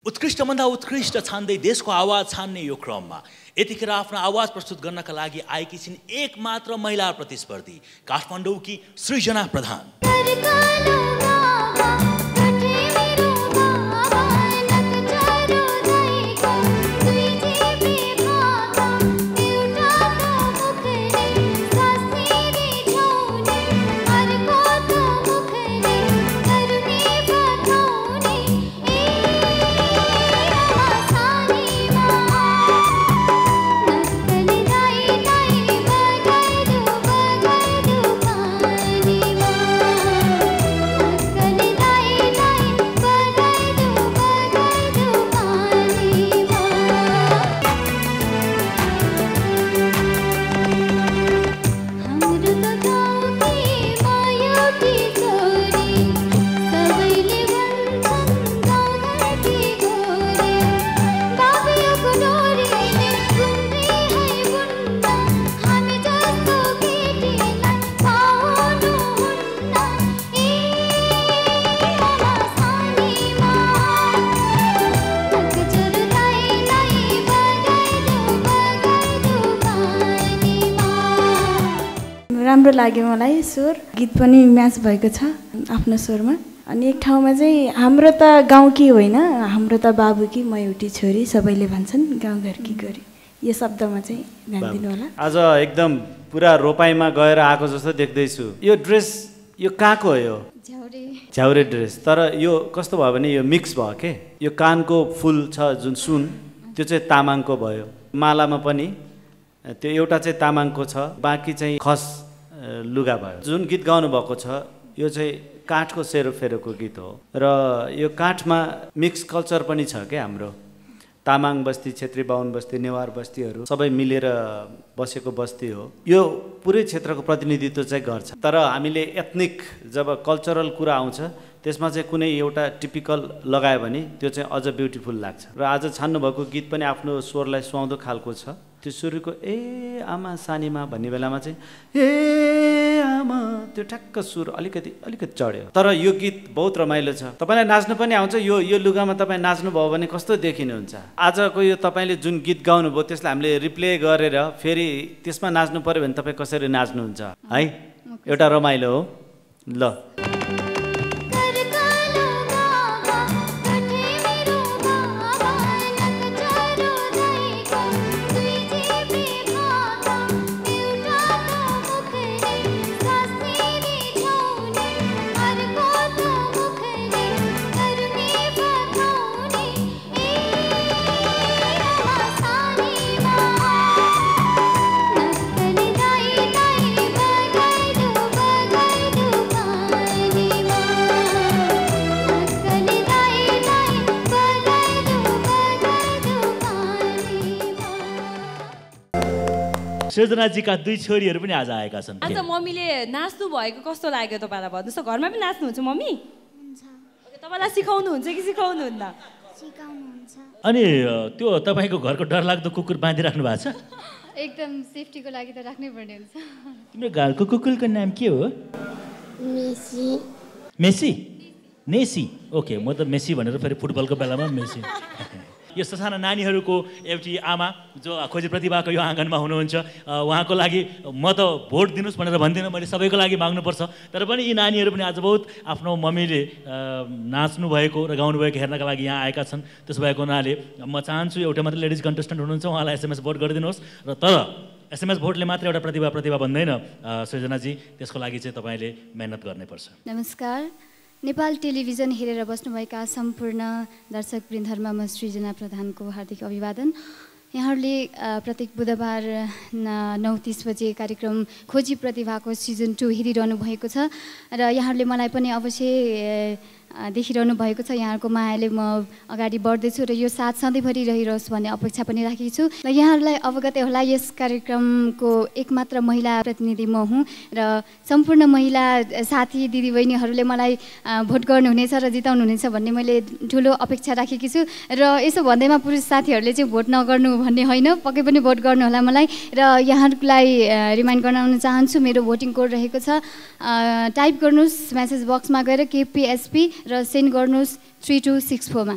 उत्कृष्टभन्दा उत्कृष्ट छान्दै देशको आवाज छान्ने यो क्रममा यतिखेर आफ्नो आवाज प्रस्तुत गर्नका लागि आएकी छिन् एक मात्र महिला प्रतिस्पर्धी काठमाडौँकी सृजना प्रधान। राम्रो लाग्यो मलाई स्वर गीत पनि म्याच भएको छ आफ्नो स्वरमा। अनि एक ठाउँमा चाहिँ हाम्रो त गाउँकी होइन हाम्रो त बाबुकी म एउटी छोरी सबैले भन्छन् गाउँघरकी गोरी यो शब्दमा चाहिँ ध्यान दिनु होला। आज एकदम पुरा रोपाइमा गएर आएको जस्तो देख्दैछु। यो ड्रेस यो कहाँको हो? यो झ्याउरे ड्रेस। तर यो कस्तो भयो भने यो मिक्स भयो के यो कानको फुल छ जुन सुन त्यो चाहिँ तामाङको भयो। मालामा पनि त्यो एउटा चाहिँ तामाङको छ बाँकी चाहिँ खस लुगा भयो। जुन गीत गाउनु भएको छ यो चाहिँ काठको सेरोफेरोको गीत हो र यो काठमा मिक्स कल्चर पनि छ क्या। हाम्रो तामाङ बस्ती क्षेत्री बाहुन बस्ती नेवार बस्तीहरू सबै मिलेर बसेको बस्ती हो। यो पुरै क्षेत्रको प्रतिनिधित्व चाहिँ गर्छ। तर हामीले एथनिक जब कल्चरल कुरा आउँछ त्यसमा चाहिँ कुनै एउटा टिपिकल लगायो भने त्यो चाहिँ अझ ब्युटिफुल लाग्छ। र आज छान्नुभएको गीत पनि आफ्नो स्वरलाई सुहाउँदो खालको छ। त्यो सुरुको ए आमा सानीमा भन्ने बेलामा चाहिँ ए आमा त्यो ठ्याक्क सुर अलिकति चढ्यो। तर यो गीत बहुत रमाइलो छ। तपाईँलाई नाच्नु पनि आउँछ। यो लुगामा तपाईँ नाच्नुभयो भने कस्तो देखिनुहुन्छ? आजको यो तपाईँले जुन गीत गाउनुभयो त्यसलाई हामीले रिप्ले गरेर फेरि त्यसमा नाच्नु पऱ्यो भने तपाईँ कसरी नाच्नुहुन्छ है? एउटा रमाइलो हो। ल सृजनाजीका दुई छोरीहरू पनि आज आएका छन्। आज मम्मीले नाच्नु भएको कस्तो लाग्यो तपाईँलाई भन्नुहोस् त? घरमा पनि नाच्नुहुन्छ मम्मी? तपाईँलाई सिकाउनुहुन्छ कि सिकाउनुहुन्न? सिकाउनुहुन्छ। अनि त्यो तपाईँको घरको डरलाग्दो कुकुर बाँधिराख्नु भएको छ? एकदम सेफ्टीको लागि त राख्नै पर्ने हुन्छ। तिम्रो घरको कुकुरको नाम के हो? मेसी। मेसी? नेसी? ओके, म त मेसी भनेर फेरि फुटबलको बेलामा मेसी। यो ससाना नानीहरूको एउटी आमा जो खोजी प्रतिभाको यो आँगनमा हुनुहुन्छ उहाँको लागि म त भोट दिनुहोस् भनेर भन्दिनँ, मैले सबैको लागि माग्नुपर्छ। तर पनि यी नानीहरू पनि आज बहुत आफ्नो मम्मीले नाच्नु भएको र गाउनु भएको हेर्नका लागि यहाँ आएका छन्। त्यसो भएको हुनाले म चाहन्छु एउटा मात्र लेडिज कन्टेस्टेन्ट हुनुहुन्छ उहाँलाई एसएमएस भोट गरिदिनुहोस्। र तर एसएमएस भोटले मात्र एउटा प्रतिभा भन्दैन सृजनाजी, त्यसको लागि चाहिँ तपाईँले मेहनत गर्नुपर्छ। नमस्कार। नेपाल टेलिभिजन हेरेर बस्नुभएका सम्पूर्ण दर्शकवृन्दहरूमा म सृजना प्रधानको हार्दिक अभिवादन। यहाँहरूले प्रत्येक बुधबार 9:30 बजे कार्यक्रम खोजी प्रतिभाको सिजन 2 हेरिरहनु भएको छ र यहाँहरूले मलाई पनि अवश्य देखिरहनु भएको छ। यहाँहरूको मायाले म अगाडि बढ्दैछु र यो साथ सधैँभरि रहिरहोस् भन्ने अपेक्षा पनि राखेको छु। र यहाँहरूलाई अवगत होला यस कार्यक्रमको एकमात्र महिला प्रतिनिधि म हुँ र सम्पूर्ण महिला साथी दिदीबहिनीहरूले मलाई भोट गर्नुहुनेछ र जिताउनुहुनेछ भन्ने मैले ठुलो अपेक्षा राखेकी छु। र यसो भन्दैमा पुरुष साथीहरूले चाहिँ भोट नगर्नु भन्ने होइन, पक्कै पनि भोट गर्नुहोला मलाई। र यहाँहरूलाई रिमाइन्ड गराउन चाहन्छु मेरो भोटिङ कोड रहेको छ, टाइप गर्नुहोस् मेसेज बक्समा गएर KPSP र सेन्ड गर्नुहोस् 3264 मा।